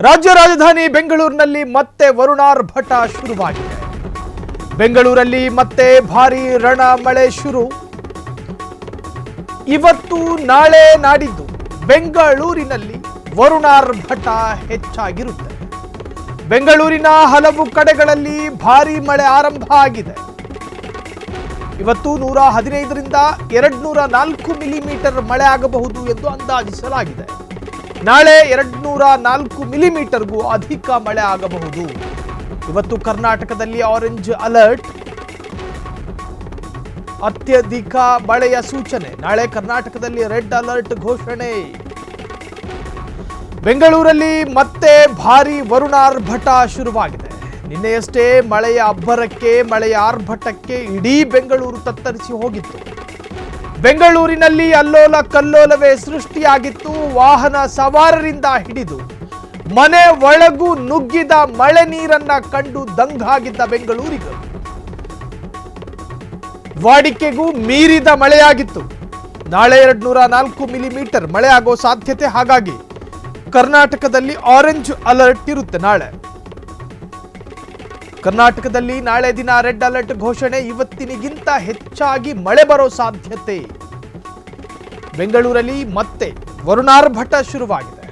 ರಾಜ್ಯ ರಾಜಧಾನಿ ಬೆಂಗಳೂರಿನಲ್ಲಿ ಮತ್ತೆ ವರುಣಾರ್ಭಟ ಶುರುವಾಗಿದೆ. ಬೆಂಗಳೂರಲ್ಲಿ ಮತ್ತೆ ಭಾರೀ ರಣ ಮಳೆ ಶುರು. ಇವತ್ತು ನಾಳೆ ನಾಡಿದ್ದು ಬೆಂಗಳೂರಿನಲ್ಲಿ ವರುಣಾರ್ಭಟ ಹೆಚ್ಚಾಗಿರುತ್ತದೆ. ಬೆಂಗಳೂರಿನ ಹಲವು ಕಡೆಗಳಲ್ಲಿ ಭಾರೀ ಮಳೆ ಆರಂಭ ಆಗಿದೆ. ಇವತ್ತು 115ರಿಂದ 204 ಮಿಲಿಮೀಟರ್ ಮಳೆ ಆಗಬಹುದು ಎಂದು ಅಂದಾಜಿಸಲಾಗಿದೆ. ನಾಳೆ 204 ಮಿಲಿಮೀಟರ್ಗೂ ಅಧಿಕ ಮಳೆ ಆಗಬಹುದು. ಇವತ್ತು ಕರ್ನಾಟಕದಲ್ಲಿ ಆರೆಂಜ್ ಅಲರ್ಟ್, ಅತ್ಯಧಿಕ ಮಳೆಯ ಸೂಚನೆ. ನಾಳೆ ಕರ್ನಾಟಕದಲ್ಲಿ ರೆಡ್ ಅಲರ್ಟ್ ಘೋಷಣೆ. ಬೆಂಗಳೂರಲ್ಲಿ ಮತ್ತೆ ಭಾರೀ ವರುಣಾರ್ಭಟ ಶುರುವಾಗಿದೆ. ನಿನ್ನೆಯಷ್ಟೇ ಮಳೆಯ ಅಬ್ಬರಕ್ಕೆ, ಮಳೆಯ ಆರ್ಭಟಕ್ಕೆ ಇಡೀ ಬೆಂಗಳೂರು ತತ್ತರಿಸಿ ಹೋಗಿತ್ತು. ಬೆಂಗಳೂರಿನಲ್ಲಿ ಅಲ್ಲೋಲ ಕಲ್ಲೋಲವೇ ಸೃಷ್ಟಿಯಾಗಿತ್ತು. ವಾಹನ ಸವಾರರಿಂದ ಹಿಡಿದು ಮನೆ ಒಳಗೂ ನುಗ್ಗಿದ ಮಳೆ ನೀರನ್ನ ಕಂಡು ದಂಗಾಗಿದ್ದ ಬೆಂಗಳೂರಿಗರು. ವಾಡಿಕೆಗೂ ಮೀರಿದ ಮಳೆಯಾಗಿತ್ತು. ನಾಳೆ 204 ಮಿಲಿಮೀಟರ್ ಮಳೆ ಆಗೋ ಸಾಧ್ಯತೆ. ಹಾಗಾಗಿ ಕರ್ನಾಟಕದಲ್ಲಿ ಆರೆಂಜ್ ಅಲರ್ಟ್ ಇರುತ್ತೆ. ನಾಳೆ ಕರ್ನಾಟಕದಲ್ಲಿ ನಾಳೆ ದಿನ ರೆಡ್ ಅಲರ್ಟ್ ಘೋಷಣೆ. ಇವತ್ತಿನಿಗಿಂತ ಹೆಚ್ಚಾಗಿ ಮಳೆ ಬರೋ ಸಾಧ್ಯತೆ. ಬೆಂಗಳೂರಲ್ಲಿ ಮತ್ತೆ ವರುಣಾರ್ಭಟ ಶುರುವಾಗಿದೆ.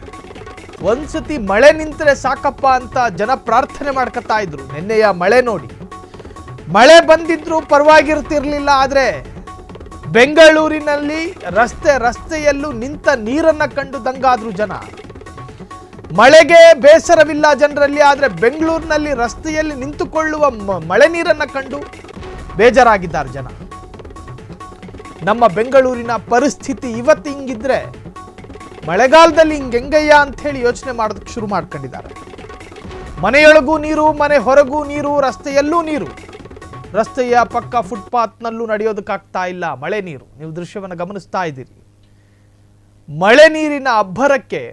ಒಂದ್ಸತಿ ಮಳೆ ನಿಂತರೆ ಸಾಕಪ್ಪ ಅಂತ ಜನ ಪ್ರಾರ್ಥನೆ ಮಾಡ್ಕೊತಾ ಇದ್ರು. ನಿನ್ನೆಯ ಮಳೆ ನೋಡಿ, ಮಳೆ ಬಂದಿದ್ರು ಪರವಾಗಿರ್ತಿರ್ಲಿಲ್ಲ. ಆದ್ರೆ ಬೆಂಗಳೂರಿನಲ್ಲಿ ರಸ್ತೆಯಲ್ಲೂ ನಿಂತ ನೀರನ್ನ ಕಂಡು ದಂಗಾದ್ರು ಜನ. ಮಳೆಗೆ ಬೇಸರವಿಲ್ಲ ಜನರಲ್ಲಿ, ಆದರೆ ಬೆಂಗಳೂರಿನಲ್ಲಿ ರಸ್ತೆಯಲ್ಲಿ ನಿಂತುಕೊಳ್ಳುವ ಮಳೆ ನೀರನ್ನ ಕಂಡು ಬೇಜಾರಾಗಿದ್ದಾರೆ ಜನ. ನಮ್ಮ ಬೆಂಗಳೂರಿನ ಪರಿಸ್ಥಿತಿ ಇವತ್ತು ಹಿಂಗಿದ್ರೆ ಮಳೆಗಾಲದಲ್ಲಿ ಹಿಂಗೆಂಗಯ್ಯ ಅಂತ ಹೇಳಿ ಯೋಚನೆ ಮಾಡೋದಕ್ಕೆ ಶುರು ಮಾಡ್ಕೊಂಡಿದ್ದಾರೆ. ಮನೆಯೊಳಗೂ ನೀರು, ಮನೆ ಹೊರಗೂ ನೀರು, ರಸ್ತೆಯಲ್ಲೂ ನೀರು. ರಸ್ತೆಯ ಪಕ್ಕ ಫುಟ್ಪಾತ್ನಲ್ಲೂ ನಡೆಯೋದಕ್ಕಾಗ್ತಾ ಇಲ್ಲ. ಮಳೆ ನೀರು, ನೀವು ದೃಶ್ಯವನ್ನು ಗಮನಿಸ್ತಾ ಇದ್ದೀರಿ. ಮಳೆ ನೀರಿನ ಅಬ್ಬರಕ್ಕೆ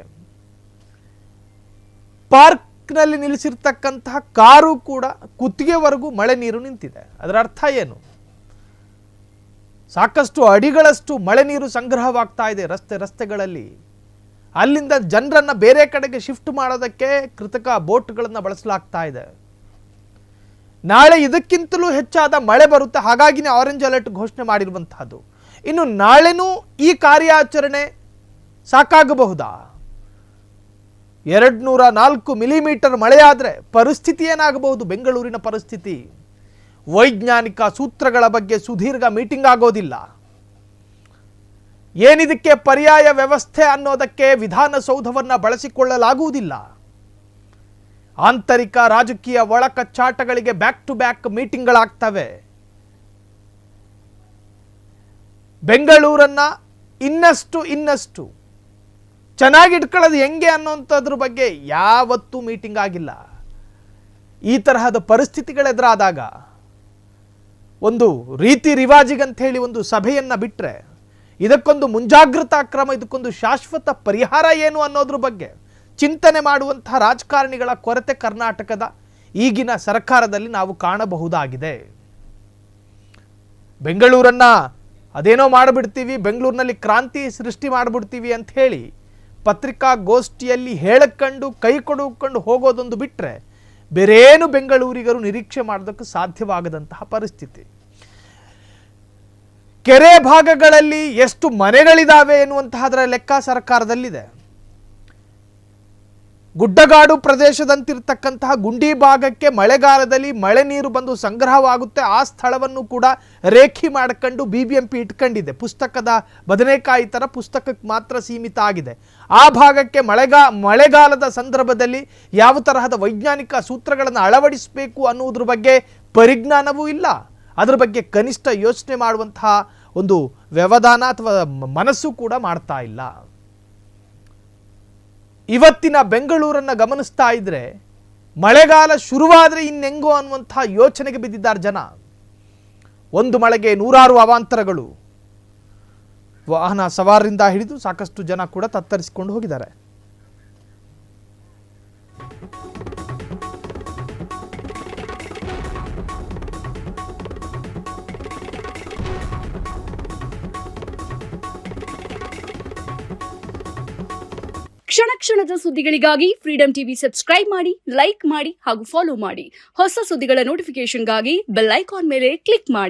ಪಾರ್ಕ್ನಲ್ಲಿ ನಿಲ್ಲಿಸಿರ್ತಕ್ಕಂತಹ ಕಾರು ಕೂಡ ಕುತ್ತಿಗೆವರೆಗೂ ಮಳೆ ನೀರು ನಿಂತಿದೆ. ಅದರ ಅರ್ಥ ಏನು? ಸಾಕಷ್ಟು ಅಡಿಗಳಷ್ಟು ಮಳೆ ನೀರು ಸಂಗ್ರಹವಾಗ್ತಾ ಇದೆ ರಸ್ತೆಗಳಲ್ಲಿ. ಅಲ್ಲಿಂದ ಜನರನ್ನ ಬೇರೆ ಕಡೆಗೆ ಶಿಫ್ಟ್ ಮಾಡೋದಕ್ಕೆ ಕೃತಕ ಬೋಟ್ಗಳನ್ನು ಬಳಸಲಾಗ್ತಾ ಇದೆ. ನಾಳೆ ಇದಕ್ಕಿಂತಲೂ ಹೆಚ್ಚಾದ ಮಳೆ ಬರುತ್ತೆ. ಹಾಗಾಗಿನೇ ಆರೆಂಜ್ ಅಲರ್ಟ್ ಘೋಷಣೆ ಮಾಡಿರುವಂತಹದ್ದು. ಇನ್ನು ನಾಳೆನೂ ಈ ಕಾರ್ಯಾಚರಣೆ ಸಾಕಾಗಬಹುದಾ? 204 ಮಿಲಿಮೀಟರ್ ಮಳೆಯಾದರೆ ಪರಿಸ್ಥಿತಿ ಏನಾಗಬಹುದು? ಬೆಂಗಳೂರಿನ ಪರಿಸ್ಥಿತಿ. ವೈಜ್ಞಾನಿಕ ಸೂತ್ರಗಳ ಬಗ್ಗೆ ಸುದೀರ್ಘ ಮೀಟಿಂಗ್ ಆಗೋದಿಲ್ಲ. ಏನಿದಕ್ಕೆ ಪರ್ಯಾಯ ವ್ಯವಸ್ಥೆ ಅನ್ನೋದಕ್ಕೆ ವಿಧಾನಸೌಧವನ್ನು ಬಳಸಿಕೊಳ್ಳಲಾಗುವುದಿಲ್ಲ. ಆಂತರಿಕ ರಾಜಕೀಯ ಒಳಕಚ್ಚಾಟಗಳಿಗೆ ಬ್ಯಾಕ್ ಟು ಬ್ಯಾಕ್ ಮೀಟಿಂಗ್ಗಳಾಗ್ತವೆ. ಬೆಂಗಳೂರನ್ನ ಇನ್ನಷ್ಟು ಚೆನ್ನಾಗಿ ಇಟ್ಕೊಳ್ಳೋದು ಹೆಂಗೆ ಅನ್ನೋಂಥದ್ರ ಬಗ್ಗೆ ಯಾವತ್ತೂ ಮೀಟಿಂಗ್ ಆಗಿಲ್ಲ. ಈ ತರಹದ ಪರಿಸ್ಥಿತಿಗಳೆದುರಾದಾಗ ಒಂದು ರೀತಿ ರಿವಾಜಿಗಂತ ಹೇಳಿ ಒಂದು ಸಭೆಯನ್ನು ಬಿಟ್ಟರೆ ಇದಕ್ಕೊಂದು ಮುಂಜಾಗ್ರತಾ ಕ್ರಮ, ಇದಕ್ಕೊಂದು ಶಾಶ್ವತ ಪರಿಹಾರ ಏನು ಅನ್ನೋದ್ರ ಬಗ್ಗೆ ಚಿಂತನೆ ಮಾಡುವಂತಹ ರಾಜಕಾರಣಿಗಳ ಕೊರತೆ ಕರ್ನಾಟಕದ ಈಗಿನ ಸರ್ಕಾರದಲ್ಲಿ ನಾವು ಕಾಣಬಹುದಾಗಿದೆ. ಬೆಂಗಳೂರನ್ನ ಅದೇನೋ ಮಾಡಿಬಿಡ್ತೀವಿ, ಬೆಂಗಳೂರಿನಲ್ಲಿ ಕ್ರಾಂತಿ ಸೃಷ್ಟಿ ಮಾಡಿಬಿಡ್ತೀವಿ ಅಂತ ಹೇಳಿ ಪತ್ರಿಕಾಗೋಷ್ಠಿಯಲ್ಲಿ ಹೇಳಕೊಂಡು ಕೈ ಕೊಡುಕೊಂಡು ಹೋಗೋದೊಂದು ಬಿಟ್ಟರೆ ಬೇರೇನು ಬೆಂಗಳೂರಿಗರು ನಿರೀಕ್ಷೆ ಮಾಡೋದಕ್ಕೆ ಸಾಧ್ಯವಾಗದಂತಹ ಪರಿಸ್ಥಿತಿ. ಕೆರೆ ಭಾಗಗಳಲ್ಲಿ ಎಷ್ಟು ಮನೆಗಳಿದಾವೆ ಎನ್ನುವಂತಹದರ ಲೆಕ್ಕ ಸರ್ಕಾರದಲ್ಲಿದೆ. ಗುಡ್ಡಗಾಡು ಪ್ರದೇಶದಂತಿರ್ತಕ್ಕಂತಹ ಗುಂಡಿ ಭಾಗಕ್ಕೆ ಮಳೆಗಾಲದಲ್ಲಿ ಮಳೆ ನೀರು ಬಂದು ಸಂಗ್ರಹವಾಗುತ್ತೆ. ಆ ಸ್ಥಳವನ್ನು ಕೂಡ ರೇಖಿ ಮಾಡ್ಕೊಂಡು BBMP ಇಟ್ಕೊಂಡಿದೆ. ಪುಸ್ತಕದ ಬದನೆಕಾಯಿ ಥರ ಪುಸ್ತಕಕ್ಕೆ ಮಾತ್ರ ಸೀಮಿತ ಆಗಿದೆ. ಆ ಭಾಗಕ್ಕೆ ಮಳೆಗಾಲದ ಸಂದರ್ಭದಲ್ಲಿ ಯಾವ ತರಹದ ವೈಜ್ಞಾನಿಕ ಸೂತ್ರಗಳನ್ನು ಅಳವಡಿಸಬೇಕು ಅನ್ನುವುದ್ರ ಬಗ್ಗೆ ಪರಿಜ್ಞಾನವೂ ಇಲ್ಲ. ಅದರ ಬಗ್ಗೆ ಕನಿಷ್ಠ ಯೋಚನೆ ಮಾಡುವಂತಹ ಒಂದು ವ್ಯವಧಾನ ಅಥವಾ ಮನಸ್ಸು ಕೂಡ ಮಾಡ್ತಾ ಇಲ್ಲ. ಇವತ್ತಿನ ಬೆಂಗಳೂರನ್ನು ಗಮನಿಸ್ತಾ ಇದ್ರೆ ಮಳೆಗಾಲ ಶುರುವಾದರೆ ಇನ್ನೆಂಗೋ ಅನ್ನುವಂತಹ ಯೋಚನೆಗೆ ಬಿದ್ದಿದ್ದಾರೆ ಜನ. ಒಂದು ಮಳೆಗೆ ನೂರಾರು ಅವಾಂತರಗಳು. ವಾಹನ ಸವಾರರಿಂದ ಹಿಡಿದು ಸಾಕಷ್ಟು ಜನ ಕೂಡ ತತ್ತರಿಸಿಕೊಂಡು ಹೋಗಿದ್ದಾರೆ. ಕ್ಷಣ ಕ್ಷಣದ ಸುದ್ದಿಗಳಿಗಾಗಿ ಫ್ರೀಡಂ ಟಿವಿ ಸಬ್ಸ್ಕ್ರೈಬ್ ಮಾಡಿ, ಲೈಕ್ ಮಾಡಿ ಹಾಗೂ ಫಾಲೋ ಮಾಡಿ. ಹೊಸ ಸುದ್ದಿಗಳ ನೋಟಿಫಿಕೇಶನ್ಗಾಗಿ ಬೆಲ್ ಐಕಾನ್ ಮೇಲೆ ಕ್ಲಿಕ್ ಮಾಡಿ.